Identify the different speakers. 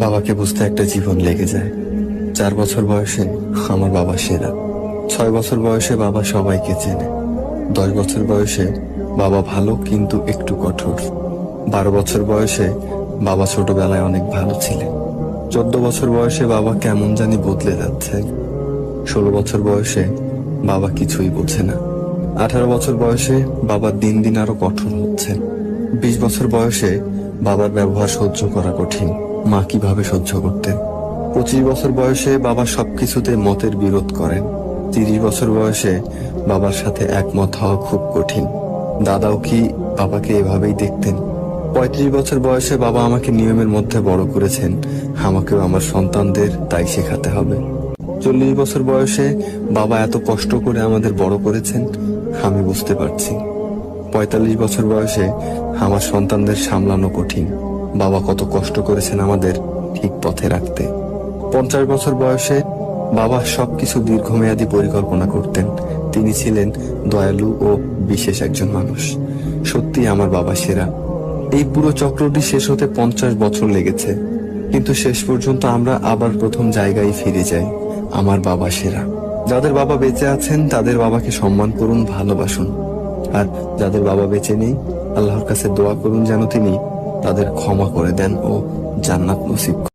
Speaker 1: বাবাকে বুঝতে একটা জীবন লেগে যায়। 4 বছর বয়সে আমার বাবা সেরা। 6 বছর বয়সে বাবা সবাইকে চেনে। 10 বছর বয়সে বাবা ভালো কিন্তু একটু কঠোর। 12 বছর বয়সে বাবা ছোটবেলায় অনেক ভালো ছিলেন। 14 বছর বয়সে বাবা কেমন জানি বদলে যাচ্ছে। 16 বছর বয়সে বাবা কিছুই বোঝে না। 18 বছর বয়সে বাবা দিন দিন আরো কঠোর হচ্ছেন। 20 বছর বয়সে বাবার ব্যবহার সহ্য করা কঠিন। মা কিভাবে সহ্য করতেন। 25 বছর বয়সে বাবা সবকিছুতে মতের বিরোধ করেন। 30 বছর বয়সে বাবার সাথে একমত হওয়া খুব কঠিন। দাদাও কি বাবাকে এভাবেই দেখতেন? 35 বছর বয়সে বাবা আমাকে নিয়মের মধ্যে বড় করেছেন। আমাকেও আমার সন্তানদের তাই শেখাতে হবে। 40 বছর বয়সে বাবা এত কষ্ট করে আমাদের বড় করেছেন, আমি বুঝতে পারছি। 45 বছর বয়সে আমার সন্তানদের সামলানো কঠিন। বাবা কত কষ্ট করেছেন আমাদের ঠিক পথে রাখতে। 50 বছর বয়সে বাবা সবকিছু দীর্ঘমেয়াদী পরিকল্পনা করতেন। তিনি ছিলেন দয়ালু ও বিশেষ একজন মানুষ। সত্যি আমার বাবা সেরা। এই পুরো চক্রটি শেষ হতে 50 বছর লেগেছে, কিন্তু শেষ পর্যন্ত আমরা আবার প্রথম জায়গায় ফিরে যাই। আমার বাবা সেরা। যাদের বাবা বেঁচে আছেন তাদের বাবাকে সম্মান করুন, ভালোবাসুন। আর যাদের বাবা বেঁচে নেই, আল্লাহর কাছে দোয়া করুন যেন তিনি তাদের ক্ষমা করে দেন ও জান্নাত নসিব করেন।